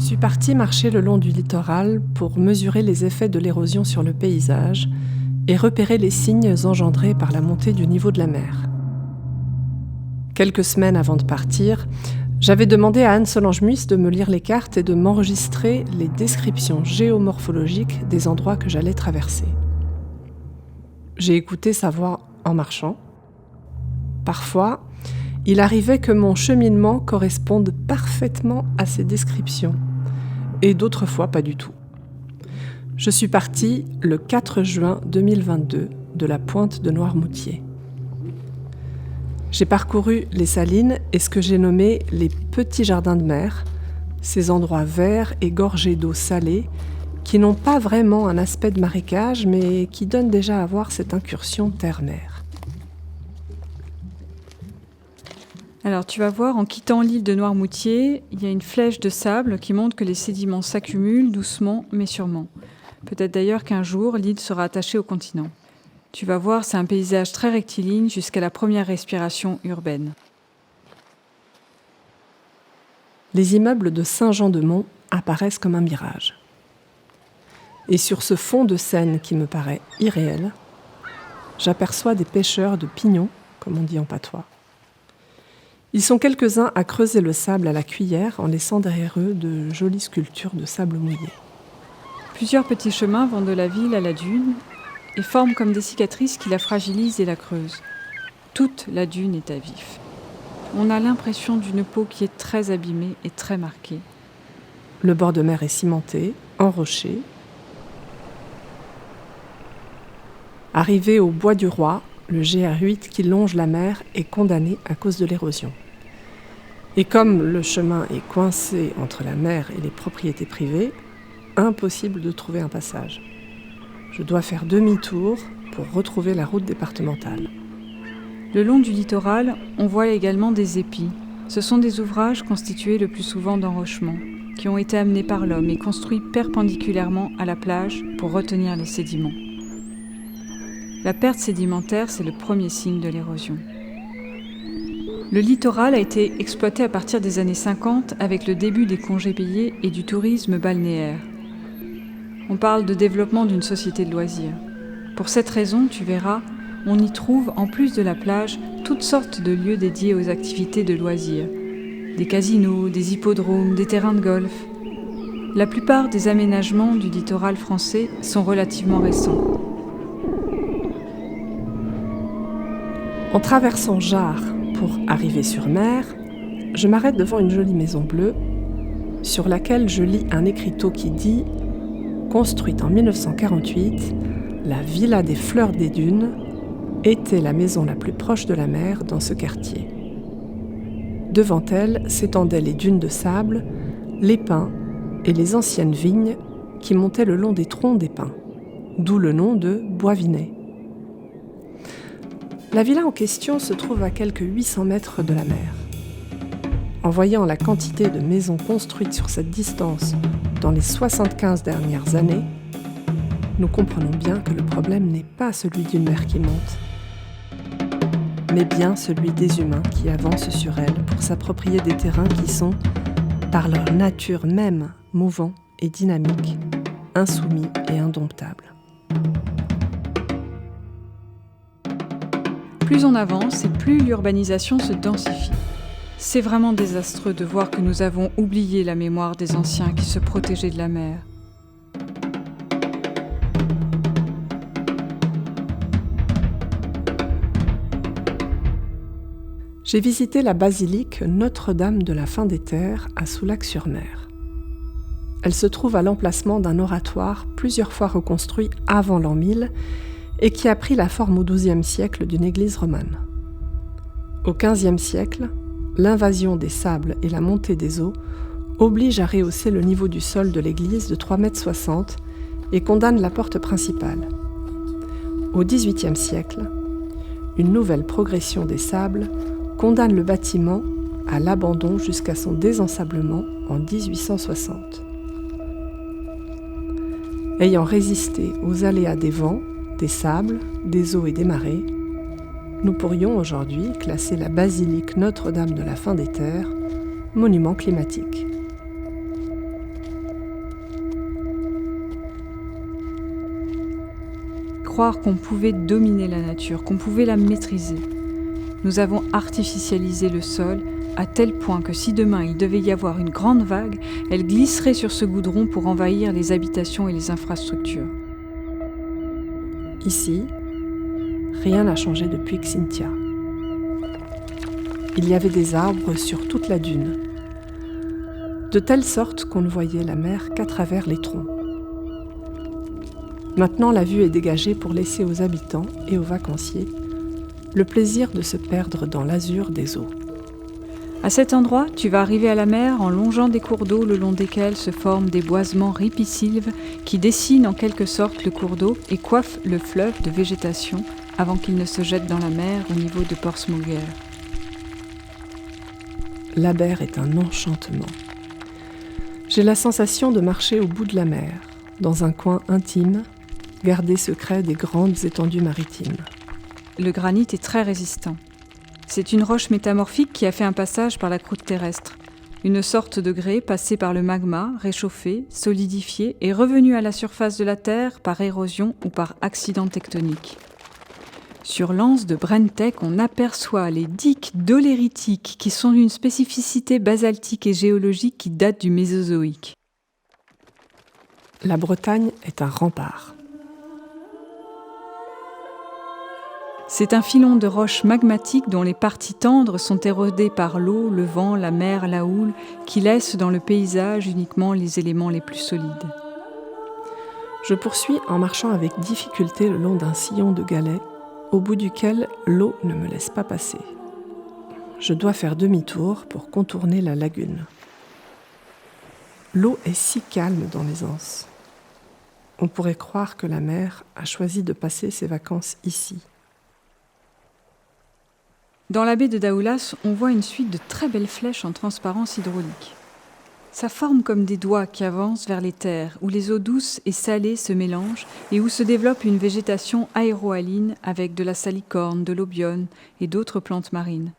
suis partie marcher le long du littoral pour mesurer les effets de l'érosion sur le paysage et repérer les signes engendrés par la montée du niveau de la mer. Quelques semaines avant de partir, j'avais demandé à Anne-Solange Muys de me lire les cartes et de m'enregistrer les descriptions géomorphologiques des endroits que j'allais traverser. J'ai écouté sa voix en marchant. Parfois, il arrivait que mon cheminement corresponde parfaitement à ses descriptions, et d'autres fois pas du tout. Je suis partie le 4 juin 2022 de la pointe de Noirmoutier. J'ai parcouru les salines et ce que j'ai nommé les petits jardins de mer, ces endroits verts et gorgés d'eau salée qui n'ont pas vraiment un aspect de marécage mais qui donnent déjà à voir cette incursion terre-mer. Alors tu vas voir, en quittant l'île de Noirmoutier, il y a une flèche de sable qui montre que les sédiments s'accumulent doucement mais sûrement. Peut-être d'ailleurs qu'un jour, l'île sera attachée au continent. Tu vas voir, c'est un paysage très rectiligne jusqu'à la première respiration urbaine. Les immeubles de Saint-Jean-de-Mont apparaissent comme un mirage. Et sur ce fond de Seine qui me paraît irréel, j'aperçois des pêcheurs de pignons, comme on dit en patois. Ils sont quelques-uns à creuser le sable à la cuillère en laissant derrière eux de jolies sculptures de sable mouillé. Plusieurs petits chemins vont de la ville à la dune et forment comme des cicatrices qui la fragilisent et la creusent. Toute la dune est à vif. On a l'impression d'une peau qui est très abîmée et très marquée. Le bord de mer est cimenté, enroché. Arrivé au Bois du Roi, le GR8 qui longe la mer est condamné à cause de l'érosion. Et comme le chemin est coincé entre la mer et les propriétés privées, impossible de trouver un passage. Je dois faire demi-tour pour retrouver la route départementale. Le long du littoral, on voit également des épis. Ce sont des ouvrages constitués le plus souvent d'enrochements, qui ont été amenés par l'homme et construits perpendiculairement à la plage pour retenir les sédiments. La perte sédimentaire, c'est le premier signe de l'érosion. Le littoral a été exploité à partir des années 50 avec le début des congés payés et du tourisme balnéaire. On parle de développement d'une société de loisirs. Pour cette raison, tu verras, on y trouve, en plus de la plage, toutes sortes de lieux dédiés aux activités de loisirs. Des casinos, des hippodromes, des terrains de golf. La plupart des aménagements du littoral français sont relativement récents. En traversant Jars pour arriver sur mer, je m'arrête devant une jolie maison bleue sur laquelle je lis un écriteau qui dit « Construite en 1948, la Villa des Fleurs des Dunes était la maison la plus proche de la mer dans ce quartier. Devant elle s'étendaient les dunes de sable, les pins et les anciennes vignes qui montaient le long des troncs des pins, d'où le nom de Bois-Vinet. La villa en question se trouve à quelques 800 mètres de la mer. En voyant la quantité de maisons construites sur cette distance dans les 75 dernières années, nous comprenons bien que le problème n'est pas celui d'une mer qui monte, mais bien celui des humains qui avancent sur elle pour s'approprier des terrains qui sont, par leur nature même, mouvants et dynamiques, insoumis et indomptables. Plus on avance et plus l'urbanisation se densifie. C'est vraiment désastreux de voir que nous avons oublié la mémoire des anciens qui se protégeaient de la mer. J'ai visité la basilique Notre-Dame de la Fin des Terres à Soulac-sur-Mer. Elle se trouve à l'emplacement d'un oratoire plusieurs fois reconstruit avant l'an 1000 et qui a pris la forme au XIIe siècle d'une église romane. Au XVe siècle, l'invasion des sables et la montée des eaux obligent à rehausser le niveau du sol de l'église de 3,60 m et condamnent la porte principale. Au XVIIIe siècle, une nouvelle progression des sables condamne le bâtiment à l'abandon jusqu'à son désensablement en 1860. Ayant résisté aux aléas des vents, des sables, des eaux et des marées, nous pourrions aujourd'hui classer la basilique Notre-Dame de la Fin des Terres monument climatique. croire qu'on pouvait dominer la nature, qu'on pouvait la maîtriser. Nous avons artificialisé le sol à tel point que si demain il devait y avoir une grande vague, elle glisserait sur ce goudron pour envahir les habitations et les infrastructures. Ici, rien n'a changé depuis Xynthia. Il y avait des arbres sur toute la dune, de telle sorte qu'on ne voyait la mer qu'à travers les troncs. Maintenant, la vue est dégagée pour laisser aux habitants et aux vacanciers le plaisir de se perdre dans l'azur des eaux. À cet endroit, tu vas arriver à la mer en longeant des cours d'eau le long desquels se forment des boisements ripisylves qui dessinent en quelque sorte le cours d'eau et coiffent le fleuve de végétation avant qu'il ne se jette dans la mer au niveau de Portsmouth. l'Aber est un enchantement. J'ai la sensation de marcher au bout de la mer, dans un coin intime, gardé secret des grandes étendues maritimes. Le granit est très résistant. C'est une roche métamorphique qui a fait un passage par la croûte terrestre. Une sorte de grès passé par le magma, réchauffé, solidifié et revenu à la surface de la Terre par érosion ou par accident tectonique. Sur l'anse de Brentech, on aperçoit les dikes doléritiques qui sont d'une spécificité basaltique et géologique qui date du Mésozoïque. La Bretagne est un rempart. C'est un filon de roches magmatiques dont les parties tendres sont érodées par l'eau, le vent, la mer, la houle, qui laissent dans le paysage uniquement les éléments les plus solides. Je poursuis en marchant avec difficulté le long d'un sillon de galets, au bout duquel l'eau ne me laisse pas passer. Je dois faire demi-tour pour contourner la lagune. L'eau est si calme dans les anses. On pourrait croire que la mer a choisi de passer ses vacances ici. Dans la baie de Daoulas, on voit une suite de très belles flèches en transparence hydraulique. Ça forme comme des doigts qui avancent vers les terres, où les eaux douces et salées se mélangent et où se développe une végétation aérohaline avec de la salicorne, de l'obione et d'autres plantes marines.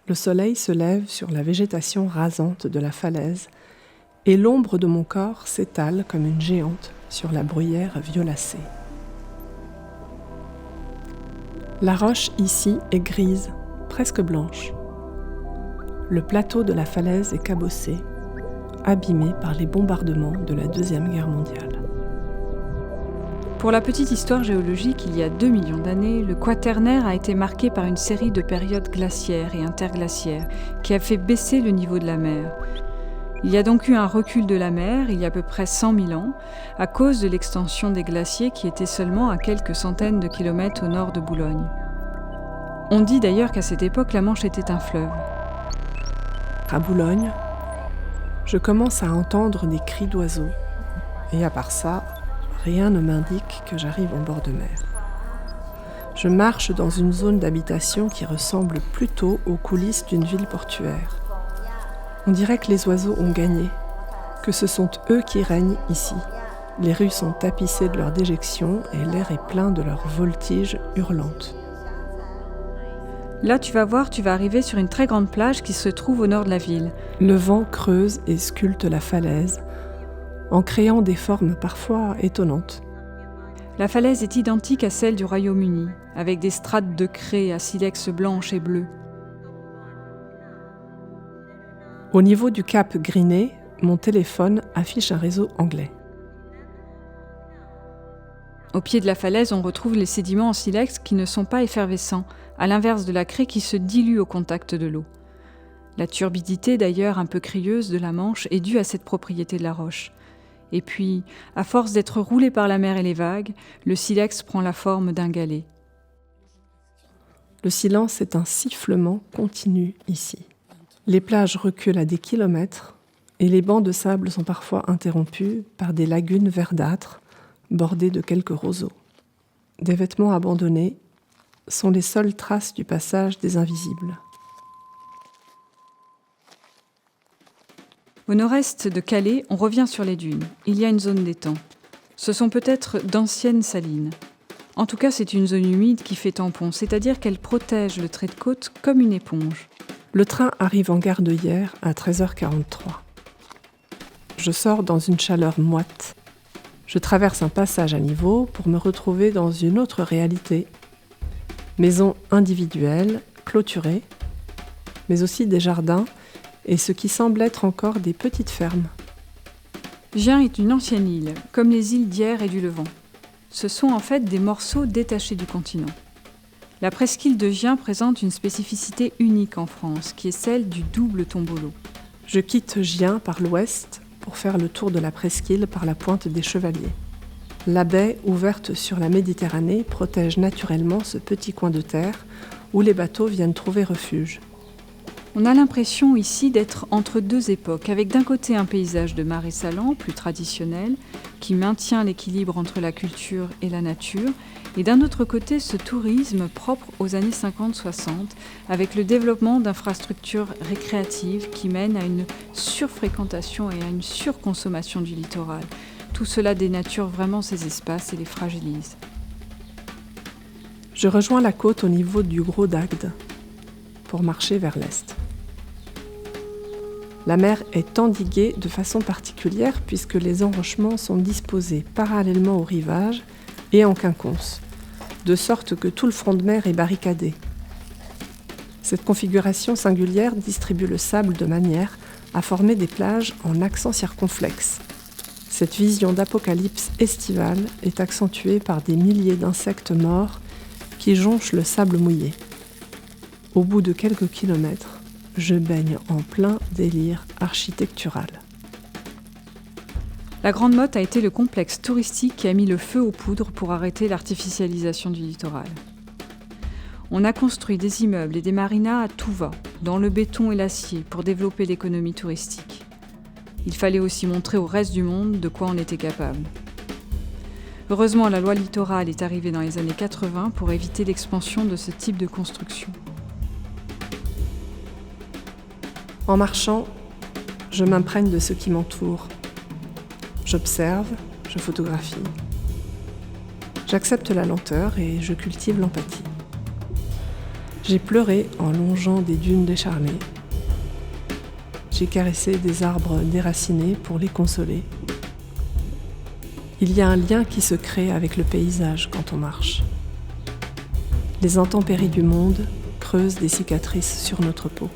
Le soleil se lève sur la végétation rasante de la falaise et l'ombre de mon corps s'étale comme une géante sur la bruyère violacée. La roche ici est grise, presque blanche. Le plateau de la falaise est cabossé, abîmé par les bombardements de la Deuxième Guerre mondiale. Pour la petite histoire géologique, il y a 2 millions d'années, le Quaternaire a été marqué par une série de périodes glaciaires et interglaciaires qui a fait baisser le niveau de la mer. Il y a donc eu un recul de la mer il y a à peu près 100 000 ans à cause de l'extension des glaciers qui étaient seulement à quelques centaines de kilomètres au nord de Boulogne. On dit d'ailleurs qu'à cette époque, la Manche était un fleuve. À Boulogne, je commence à entendre des cris d'oiseaux et à part ça, rien ne m'indique que j'arrive en bord de mer. Je marche dans une zone d'habitation qui ressemble plutôt aux coulisses d'une ville portuaire. On dirait que les oiseaux ont gagné, que ce sont eux qui règnent ici. Les rues sont tapissées de leurs déjections et l'air est plein de leurs voltiges hurlantes. Là, tu vas arriver sur une très grande plage qui se trouve au nord de la ville. Le vent creuse et sculpte la falaise, en créant des formes parfois étonnantes. La falaise est identique à celle du Royaume-Uni, avec des strates de craie à silex blanche et bleue. Au niveau du cap Griné, mon téléphone affiche un réseau anglais. Au pied de la falaise, on retrouve les sédiments en silex qui ne sont pas effervescents, à l'inverse de la craie qui se dilue au contact de l'eau. La turbidité, d'ailleurs un peu crieuse, de la Manche est due à cette propriété de la roche. Et puis, à force d'être roulé par la mer et les vagues, le silex prend la forme d'un galet. Le silence est un sifflement continu ici. Les plages reculent à des kilomètres et les bancs de sable sont parfois interrompus par des lagunes verdâtres bordées de quelques roseaux. Des vêtements abandonnés sont les seules traces du passage des invisibles. Au nord-est de Calais, on revient sur les dunes. Il y a une zone d'étang. Ce sont peut-être d'anciennes salines. En tout cas, c'est une zone humide qui fait tampon, c'est-à-dire qu'elle protège le trait de côte comme une éponge. Le train arrive en gare de Hyères à 13h43. Je sors dans une chaleur moite. Je traverse un passage à niveau pour me retrouver dans une autre réalité. Maisons individuelles, clôturées, mais aussi des jardins et ce qui semble être encore des petites fermes. Gien est une ancienne île, comme les îles d'Hyères et du Levant. Ce sont en fait des morceaux détachés du continent. La presqu'île de Gien présente une spécificité unique en France, qui est celle du double tombolo. Je quitte Gien par l'ouest pour faire le tour de la presqu'île par la pointe des Chevaliers. La baie, ouverte sur la Méditerranée, protège naturellement ce petit coin de terre où les bateaux viennent trouver refuge. On a l'impression ici d'être entre deux époques, avec d'un côté un paysage de marais salants, plus traditionnel, qui maintient l'équilibre entre la culture et la nature, et d'un autre côté ce tourisme propre aux années 50-60, avec le développement d'infrastructures récréatives qui mènent à une surfréquentation et à une surconsommation du littoral. Tout cela dénature vraiment ces espaces et les fragilise. Je rejoins la côte au niveau du Gros d'Agde pour marcher vers l'est. La mer est endiguée de façon particulière puisque les enrochements sont disposés parallèlement au rivage et en quinconce, de sorte que tout le front de mer est barricadé. Cette configuration singulière distribue le sable de manière à former des plages en accent circonflexe. Cette vision d'apocalypse estivale est accentuée par des milliers d'insectes morts qui jonchent le sable mouillé. Au bout de quelques kilomètres, je baigne en plein délire architectural. La Grande Motte a été le complexe touristique qui a mis le feu aux poudres pour arrêter l'artificialisation du littoral. On a construit des immeubles et des marinas à tout va, dans le béton et l'acier, pour développer l'économie touristique. Il fallait aussi montrer au reste du monde de quoi on était capable. Heureusement, la loi littorale est arrivée dans les années 80 pour éviter l'expansion de ce type de construction. En marchant, je m'imprègne de ce qui m'entoure. J'observe, je photographie. J'accepte la lenteur et je cultive l'empathie. J'ai pleuré en longeant des dunes décharnées. J'ai caressé des arbres déracinés pour les consoler. Il y a un lien qui se crée avec le paysage quand on marche. Les intempéries du monde creusent des cicatrices sur notre peau.